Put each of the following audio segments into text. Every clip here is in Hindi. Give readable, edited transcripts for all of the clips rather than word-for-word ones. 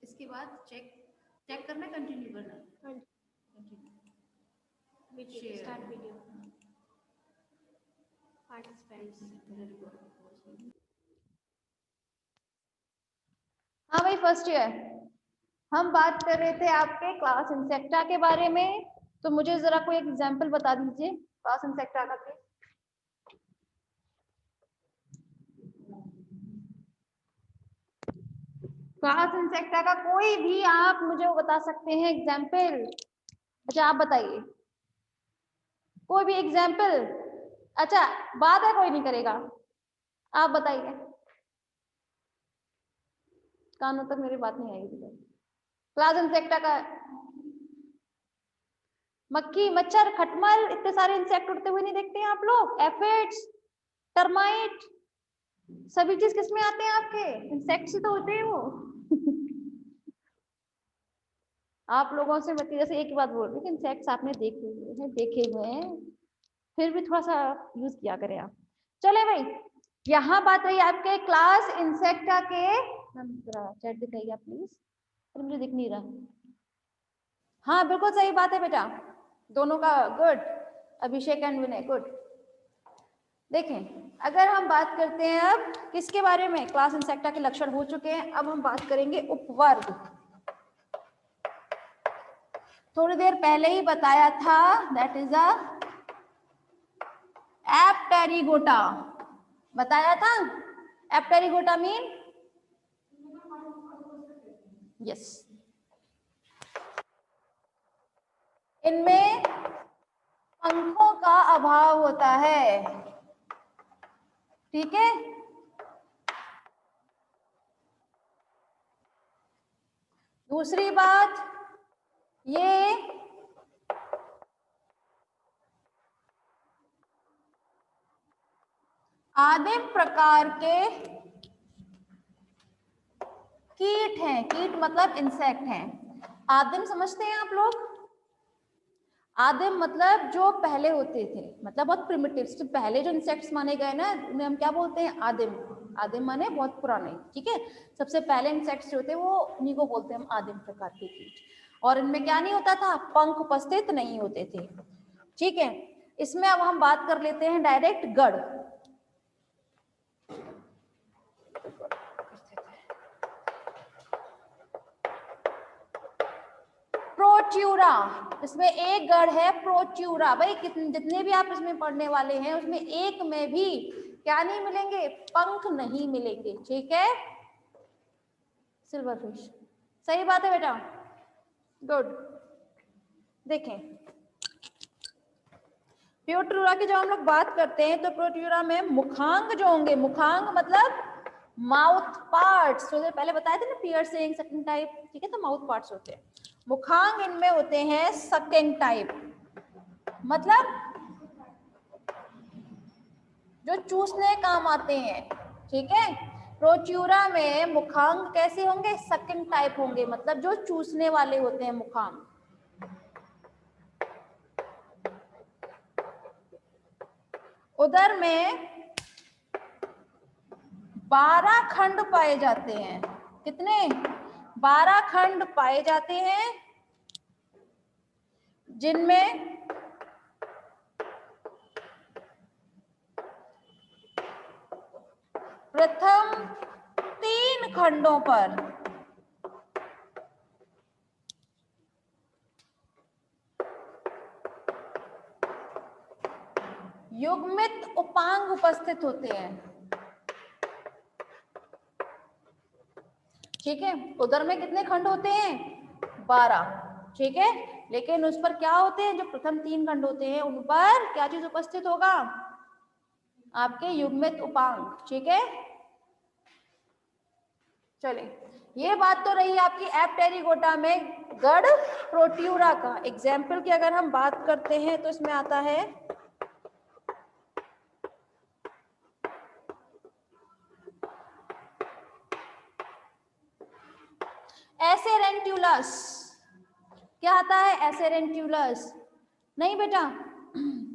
इसके बाद चेक करना, कंटिन्यू करना, वीडियो स्टार्ट वीडियो पार्टिसिपेंट्स। हाँ भाई, फर्स्ट ईयर हम बात कर रहे थे आपके क्लास इंसेक्टा के बारे में, तो मुझे जरा कोई एग्जांपल बता दीजिए क्लास इंसेक्टा का प्लीज। क्लास इंसेक्टा का कोई भी आप मुझे वो बता सकते हैं एग्जाम्पल? अच्छा आप बताइए कोई भी एग्जाम्पल। अच्छा बात है, कोई नहीं करेगा, आप बताइए। कानों तक मेरी बात नहीं आएगी। क्लास इंसेक्टा का मक्खी, मच्छर, खटमल, इतने सारे इंसेक्ट उड़ते हुए नहीं देखते हैं आप लोग? एफिड्स, टर्माइट, सभी चीज किसमें आते हैं आपके? इंसेक्ट्स ही तो होते हैं वो। आप लोगों से मैं जैसे एक ही बात बोल रही हूँ कि इंसेक्ट्स आपने देखे हुए हैं, फिर भी थोड़ा सा यूज किया करें आप। चले भाई, यहाँ बात रही आपके क्लास इंसेक्टा के। चैट दिखाइए आप प्लीज, मुझे दिख नहीं रहा। हाँ बिल्कुल सही बात है बेटा, दोनों का good. Abhishek and Vinay good. देखें अगर हम बात करते हैं अब किसके बारे में, क्लास इंसेक्टा के लक्षण हो चुके हैं, अब हम बात करेंगे उपवर्ग। थोड़ी देर पहले ही बताया था, दैट इज अ एप्टेरिगोटा, बताया था। एप्टेरिगोटा मीन यस, इनमें पंखों का अभाव होता है, ठीक है। दूसरी बात, ये आदिम प्रकार के कीट हैं। कीट मतलब इंसेक्ट हैं। आदिम समझते हैं आप लोग? आदिम मतलब जो पहले होते थे, मतलब बहुत प्रिमिटिव, तो पहले जो इंसेक्ट्स माने गए ना उन्हें हम क्या बोलते हैं? आदिम। आदिम माने बहुत पुराने, ठीक है। सबसे पहले इंसेक्ट्स जो थे वो उन्हीं को बोलते हैं हम आदिम प्रकार के कीट। और इनमें क्या नहीं होता था? पंख उपस्थित नहीं होते थे, ठीक है। इसमें अब हम बात कर लेते हैं डायरेक्ट गढ़। प्रोट्यूरा, इसमें एक गढ़ है प्रोट्यूरा। भाई जितने भी आप इसमें पढ़ने वाले हैं उसमें एक में भी क्या नहीं मिलेंगे? पंख नहीं मिलेंगे, ठीक है। सिल्वरफिश, सही बात है बेटा, गुड। देखें प्रोट्यूरा की जब हम लोग बात करते हैं तो प्रोट्यूरा में मुखांग जो होंगे, मुखांग मतलब माउथ पार्ट्स, जो पहले बताए थे ना, पियर्सिंग, सकिंग टाइप, ठीक है, तो माउथ पार्ट्स होते हैं। मुखांग इनमें होते हैं सकिंग टाइप, मतलब जो चूसने काम आते हैं, ठीक है। प्रोट्यूरा में मुखांग कैसे होंगे? सकिंग टाइप होंगे, मतलब जो चूसने वाले होते हैं मुखांग। उधर में 12 खंड पाए जाते हैं। कितने? 12 खंड पाए जाते हैं, जिनमें प्रथम 3 खंडों पर युग्मित उपांग उपस्थित होते हैं, ठीक है। उधर में कितने खंड होते हैं? 12, ठीक है। लेकिन उस पर क्या होते हैं? जो प्रथम 3 खंड होते हैं उन पर क्या चीज उपस्थित होगा? आपके युग्मित उपांग, ठीक है। चले, ये बात तो रही आपकी एप्टेरिगोटा में गढ़ प्रोट्यूरा का। एग्जाम्पल की अगर हम बात करते हैं तो इसमें आता है एसेरेंट्युलस। क्या आता है? एसेरेंट्युलस। नहीं बेटा,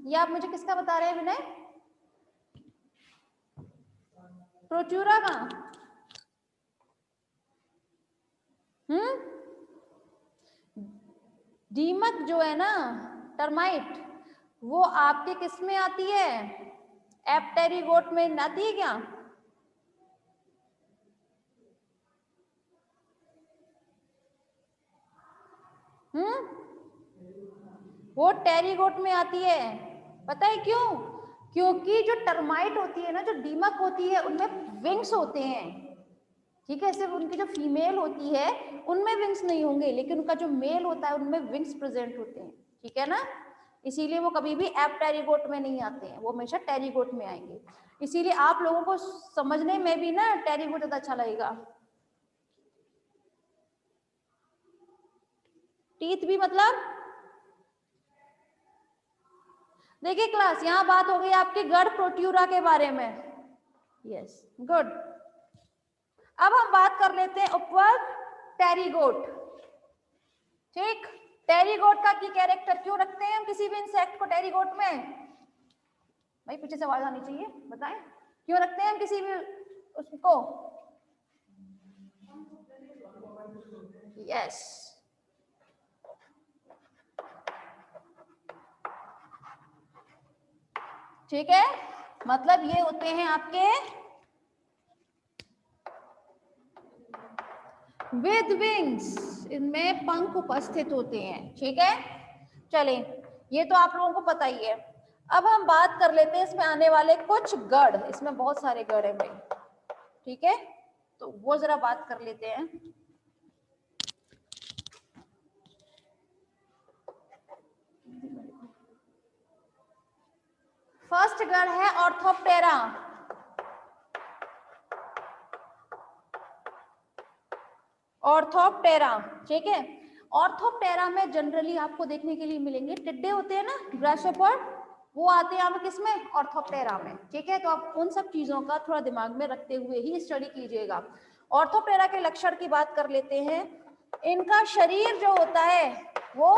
ये आप मुझे किसका बता रहे हैं विनय? प्रोट्यूरा का? दीमक जो है ना, टर्माइट, वो आपके किस में आती है? एप्टेरिगोट में आती है क्या? वो टेरिगोट में आती है। पता है क्यों? क्योंकि जो टर्माइट होती है ना, जो दीमक होती है, उनमें विंग्स होते हैं, ठीक है। सिर्फ उनकी जो फीमेल होती है उनमें विंग्स नहीं होंगे, लेकिन उनका जो मेल होता है उनमें विंग्स प्रेजेंट होते हैं, ठीक है ना। इसीलिए वो कभी भी एप्टेरिगोट में नहीं आते हैं, वो हमेशा टेरिगोट में आएंगे। इसीलिए आप लोगों को समझने में भी ना टेरिगोट ज्यादा अच्छा लगेगा। टीथ भी मतलब, देखिए क्लास, यहाँ बात हो गई आपकी गढ़ प्रोट्यूरा के बारे में। Yes, good. अब हम बात कर लेते हैं उपवर्ग टेरिगोट। ठीक, टेरिगोट का की कैरेक्टर क्यों रखते हैं हम किसी भी इंसेक्ट को टेरिगोट में? भाई पीछे से आवाज आनी चाहिए, बताएं क्यों रखते हैं हम किसी भी उसको? यस, ठीक है। मतलब ये होते हैं आपके विद विंग्स, इनमें पंख उपस्थित होते हैं, ठीक है। चलिए, ये तो आप लोगों को पता ही है। अब हम बात कर लेते हैं इसमें आने वाले कुछ गढ़। इसमें बहुत सारे गढ़ हैं भाई, ठीक है, तो वो जरा बात कर लेते हैं। फर्स्ट गढ़ है ऑर्थोप्टेरा। ऑर्थोप्टेरा, ठीक है। ऑर्थोप्टेरा में जनरली आपको देखने के लिए मिलेंगे टिड्डे होते हैं ना, ग्रासहोपर, वो आते हैं यहाँ पे किसमें? ऑर्थोप्टेरा में, ठीक है। तो आप उन सब चीजों का थोड़ा दिमाग में रखते हुए ही स्टडी कीजिएगा। ऑर्थोप्टेरा के लक्षण की बात कर लेते हैं। इनका शरीर जो होता है वो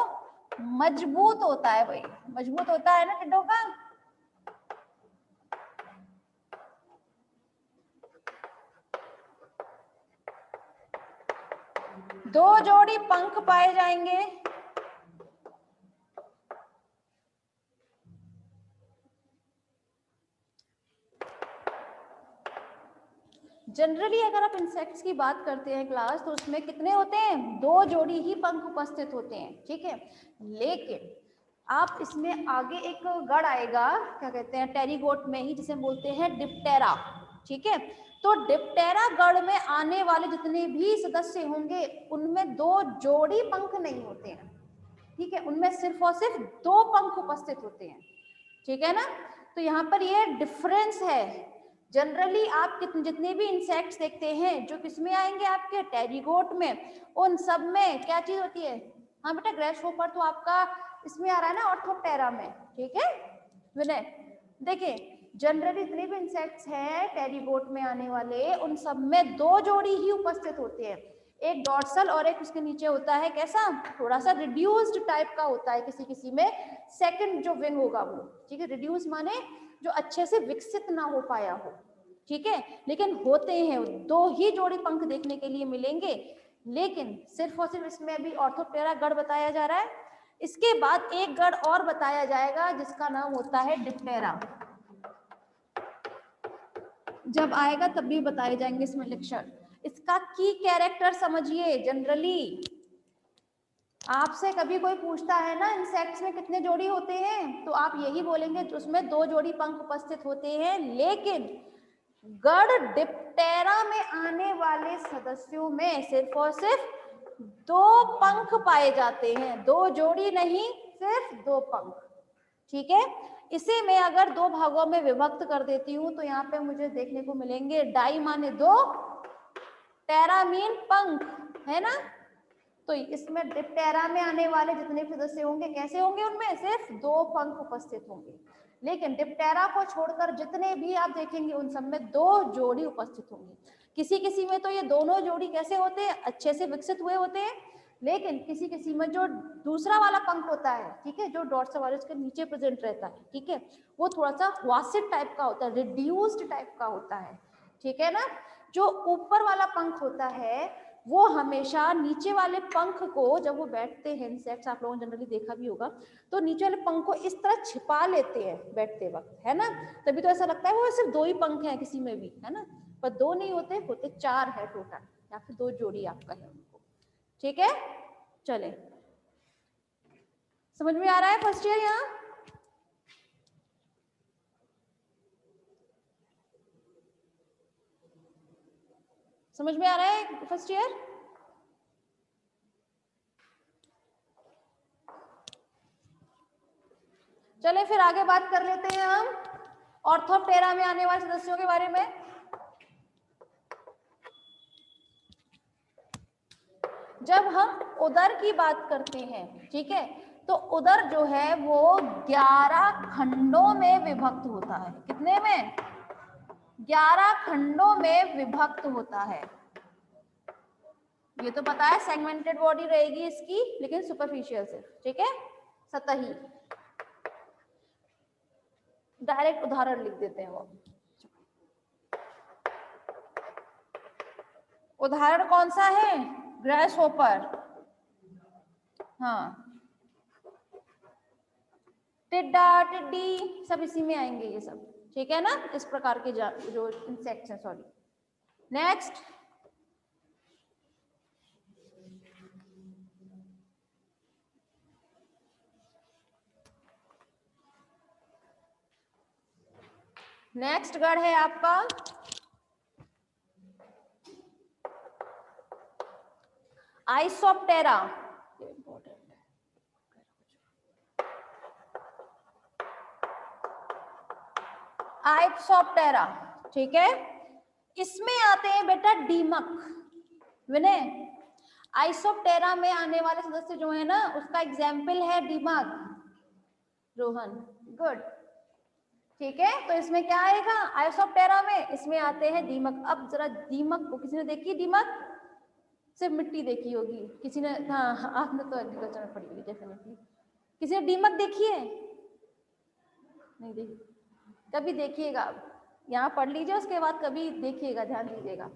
मजबूत होता है भाई, मजबूत होता है ना टिड्डों का। दो जोड़ी पंख पाए जाएंगे। जनरली अगर आप इंसेक्ट्स की बात करते हैं क्लास, तो उसमें कितने होते हैं? दो जोड़ी ही पंख उपस्थित होते हैं, ठीक है। लेकिन आप इसमें आगे एक गढ़ आएगा, क्या कहते हैं, टेरिगोट में ही, जिसे बोलते हैं डिप्टेरा, ठीक है। तो डिप्टेरा गढ़ में आने वाले जितने भी सदस्य होंगे उनमें दो जोड़ी पंख नहीं होते हैं, ठीक है। उनमें सिर्फ और सिर्फ दो पंख उपस्थित होते हैं, ठीक है ना। तो यहाँ पर ये डिफरेंस है। जनरली आप जितने भी इंसेक्ट्स देखते हैं जो किसमें आएंगे? आपके टेरिगोट में। उन सब में क्या चीज होती है? हाँ बेटा, ग्रासहोपर तो आपका इसमें आ रहा है ना, ऑर्थोप्टेरा में, ठीक है विनय। देखिए, जनरली जितने भी इंसेक्ट्स हैं टेरिगोट में आने वाले, उन सब में दो जोड़ी ही उपस्थित होते हैं। एक डॉर्सल और एक उसके नीचे होता है कैसा, थोड़ा सा रिड्यूस्ड टाइप का होता है किसी किसी में, सेकंड जो विंग होगा वो, ठीक है। रिड्यूस माने जो अच्छे से विकसित ना हो पाया हो, ठीक है। लेकिन होते हैं, दो ही जोड़ी पंख देखने के लिए मिलेंगे। लेकिन सिर्फ और सिर्फ इसमें अभी ऑर्थोप्टेरा गढ़ बताया जा रहा है। इसके बाद एक गढ़ और बताया जाएगा जिसका नाम होता है डिप्टेरा। जब आएगा तब भी बताए जाएंगे इसमें लक्षण। इसका की कैरेक्टर समझिए। जनरली आपसे कभी कोई पूछता है ना इंसेक्ट्स में कितने जोड़ी होते हैं, तो आप यही बोलेंगे उसमें दो जोड़ी पंख उपस्थित होते हैं। लेकिन गढ़ डिप्टेरा में आने वाले सदस्यों में सिर्फ और सिर्फ दो पंख पाए जाते हैं, दो जोड़ी नहीं, सिर्फ दो पंख, ठीक है। इसे मैं अगर दो भागों में विभक्त कर देती हूँ तो यहाँ पे मुझे देखने को मिलेंगे, डाई माने दो, टेरा मीन पंख, है ना। तो इसमें डिप्टेरा में आने वाले जितने सदस्य होंगे कैसे होंगे? उनमें सिर्फ दो पंख उपस्थित होंगे। लेकिन डिप्टेरा को छोड़कर जितने भी आप देखेंगे उन सब में दो जोड़ी उपस्थित होंगे। किसी किसी में तो ये दोनों जोड़ी कैसे होते हैं? अच्छे से विकसित हुए होते हैं। लेकिन किसी किसी में जो दूसरा वाला पंख होता है, ठीक है, जो डॉर्सल वाले उसके नीचे प्रेजेंट रहता है, ठीक है, वो थोड़ा सा वासिड टाइप का होता है, रिड्यूस्ड टाइप का होता है, ठीक है ना। जो ऊपर वाला पंख होता है वो हमेशा नीचे वाले पंख को, जब वो बैठते हैं इंसेक्ट्स, आप लोगों ने जनरली देखा भी होगा, तो नीचे वाले पंख को इस तरह छिपा लेते हैं बैठते वक्त, है ना। तभी तो ऐसा लगता है वो सिर्फ 2 ही पंख हैं किसी में भी, है ना, पर 2 नहीं होते, होते 4 है टोटल, या फिर 2 जोड़ी आपका है उनको। ठीक है, चले, समझ में आ रहा है फर्स्ट ईयर यहाँ? समझ में आ रहा है फर्स्ट ईयर? चले फिर आगे बात कर लेते हैं हम ऑर्थोप्टेरा में आने वाले सदस्यों के बारे में। जब हम उदर की बात करते हैं, ठीक है, तो उदर जो है वो 11 खंडों में विभक्त होता है। कितने में? 11 खंडों में विभक्त होता है। ये तो पता है सेगमेंटेड बॉडी रहेगी इसकी, लेकिन सुपरफिशियल से, ठीक है, सतही। डायरेक्ट उदाहरण लिख देते हैं वो। उदाहरण कौन सा है? ग्रास होपर, हाँ, टिड्डा, टिड्डी, सब इसी में आएंगे ये सब, ठीक है ना, इस प्रकार के जो इंसेक्ट्स हैं। सॉरी, नेक्स्ट, नेक्स्ट गढ़ है आपका आइसोप्टेरा। आइसोप्टेरा, ठीक है, इसमें आते हैं बेटा दीमक। विनय, आइसोप्टेरा में आने वाले सदस्य जो है ना, उसका एग्जाम्पल है दीमक। रोहन, गुड, ठीक है, तो इसमें क्या आएगा आइसोप्टेरा में? इसमें आते हैं दीमक। अब जरा दीमक को किसी ने देखी? दीमक सिर्फ मिट्टी देखी होगी किसी ने, हाँ आपने तो एग्रीकल्चर में पढ़ी होगी डेफिनेटली। किसी ने दीमक देखी है? नहीं देखी, कभी देखिएगा, यहाँ पढ़ लीजिए, उसके बाद कभी देखिएगा, ध्यान दीजिएगा।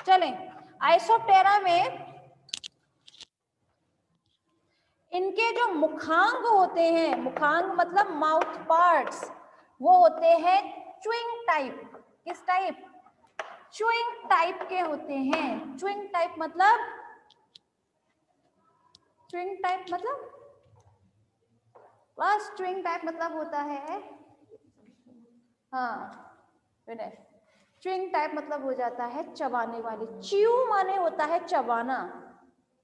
चलें, आइसोप्टेरा में इनके जो मुखांग होते हैं, मुखांग मतलब माउथ पार्ट्स, वो होते हैं च्युइंग टाइप। किस टाइप? च्युइंग टाइप के होते हैं। च्युइंग टाइप मतलब, च्युइंग टाइप मतलब बस च्युइंग टाइप मतलब होता है, हाँ विनय, च्युइंग टाइप मतलब हो जाता है चबाने वाले। च्यू माने होता है चबाना,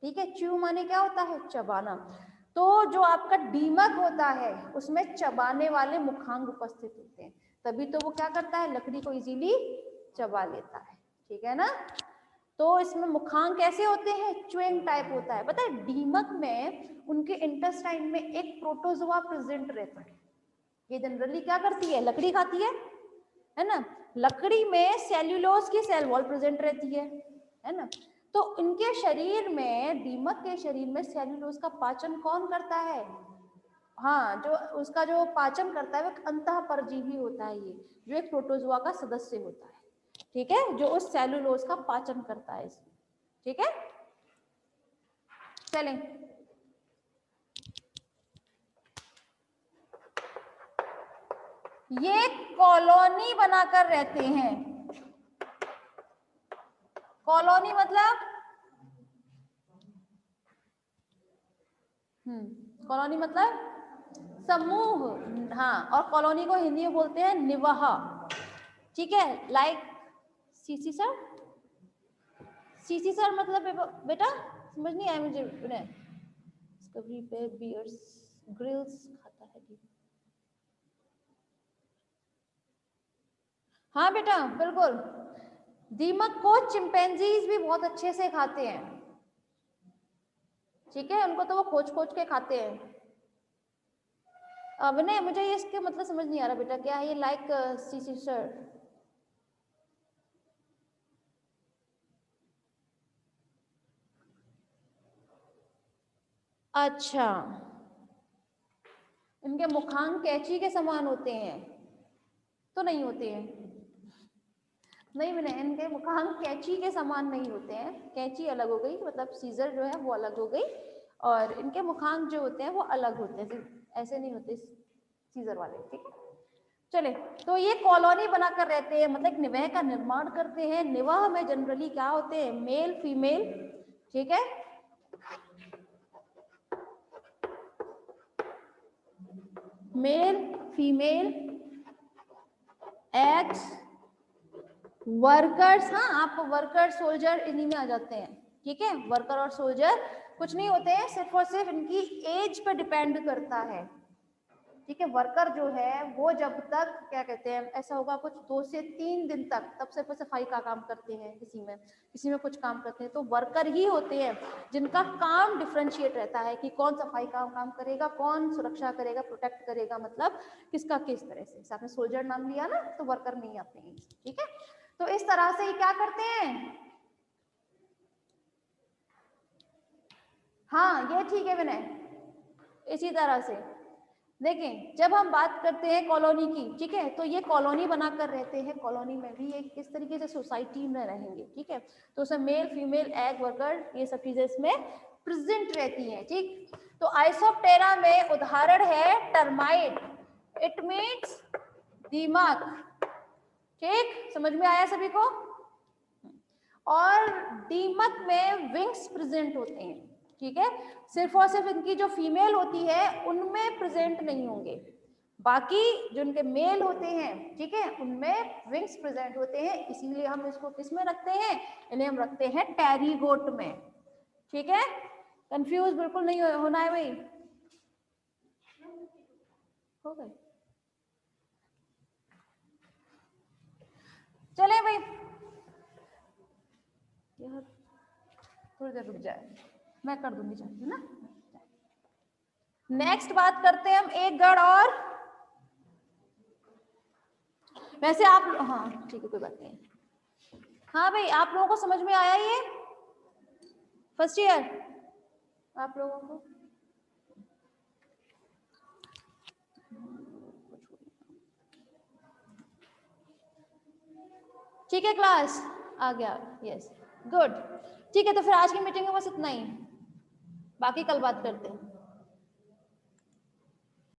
ठीक है, च्यू माने क्या होता है? चबाना। तो जो आपका दीमक होता है उसमें चबाने वाले मुखांग उपस्थित होते हैं, तभी तो वो क्या करता है? लकड़ी को इजीली चबा लेता है, ठीक है ना। तो इसमें मुखांग कैसे होते हैं? च्युइंग टाइप होता है। पता है दीमक में उनके इंटेस्टाइन में एक प्रोटोजोआ प्रेजेंट रहता है। ये जनरली क्या करती है? लकड़ी खाती है ना। लकड़ी में सेल्यूलोज की सेल वॉल प्रेजेंट रहती है ना। तो इनके शरीर में, दीमक के शरीर में सेल्यूलोज का पाचन कौन करता है? हाँ, जो उसका जो पाचन करता है वो अंतः परजीवी होता है, ये जो एक प्रोटोजोआ का सदस्य होता है, ठीक है, जो उस सेल्यूलोज का पाचन करता है इसमें, ठीक है। चलें, ये कॉलोनी बनाकर रहते हैं। कॉलोनी मतलब कॉलोनी मतलब समूह, हाँ, और कॉलोनी को हिंदी में बोलते हैं निवाह, ठीक है। Like CC sir, CC sir मतलब बेटा समझ नहीं आया मुझे। डिस्कवरी पे बियर्स ग्रिल्स खाता है। हाँ बेटा बिल्कुल, दीमक को चिंपैंजीज भी बहुत अच्छे से खाते हैं, ठीक है, उनको तो वो खोज खोज के खाते हैं। अब नहीं, मुझे ये इसके मतलब समझ नहीं आ रहा बेटा, क्या है ये लाइक सीसी सर? अच्छा, इनके मुखांग कैंची के समान होते हैं? तो नहीं होते हैं, नहीं मैंने, इनके मुखांक कैंची के समान नहीं होते हैं, कैंची अलग हो गई, मतलब सीजर जो है वो अलग हो गई, और इनके मुखांक जो होते हैं वो अलग होते हैं, ऐसे नहीं होते सीजर वाले, ठीक है। चले, तो ये कॉलोनी बनाकर रहते हैं, मतलब एक निवह का निर्माण करते हैं। निवह में जनरली क्या होते हैं, मेल फीमेल, ठीक है, मेल फीमेल एग्स, वर्कर्स, हाँ आप वर्कर सोल्जर इन्हीं में आ जाते हैं, ठीक है। वर्कर और सोल्जर कुछ नहीं होते हैं, सिर्फ और सिर्फ इनकी एज पे डिपेंड करता है, ठीक है। वर्कर जो है वो जब तक क्या कहते हैं, ऐसा होगा कुछ 2 से 3 दिन तक, तब से सफाई का काम करते हैं, किसी में कुछ काम करते हैं, तो वर्कर ही होते हैं जिनका काम डिफरेंशिएट रहता है कि कौन सफाई का काम करेगा, कौन सुरक्षा करेगा, प्रोटेक्ट करेगा, मतलब किसका किस तरह से। आपने सोल्जर नाम लिया ना, तो वर्कर नहीं आते हैं, ठीक है। तो इस तरह से ये क्या करते हैं, हाँ ये ठीक है विनय, इसी तरह से देखें, जब हम बात करते हैं कॉलोनी की, ठीक है, तो ये कॉलोनी बनाकर रहते हैं, कॉलोनी में भी एक इस तरीके से सोसाइटी में रहेंगे, ठीक है। तो उसमें मेल फीमेल एग वर्कर ये सब चीजें इसमें प्रेजेंट रहती हैं, ठीक। तो आइसोप्टेरा में उदाहरण है टर्माइट, इट मीन्स दीमक, ठीक, समझ में आया सभी को। और दीमक में विंग्स प्रेजेंट होते हैं, ठीक है, सिर्फ और सिर्फ इनकी जो फीमेल होती है उनमें प्रेजेंट नहीं होंगे, बाकी जो इनके मेल होते हैं, ठीक है, उनमें विंग्स प्रेजेंट होते हैं। इसीलिए हम इसको किस में रखते हैं, इन्हें हम रखते हैं टेरीगोट में, ठीक है। कंफ्यूज बिल्कुल नहीं होना है भाई, हो गए। चले भाई, यार थोड़ी देर रुक जाए, मैं कर दूंगी चाहे, है ना। नेक्स्ट बात करते हैं हम एक गढ़ और, वैसे आप, हाँ ठीक है कोई बात नहीं, हाँ भाई आप लोगों को समझ में आया ये फर्स्ट ईयर आप लोगों को, ठीक है, क्लास आ गया, यस गुड, ठीक है। तो फिर आज की मीटिंग में बस इतना ही, बाकी कल बात करते हैं।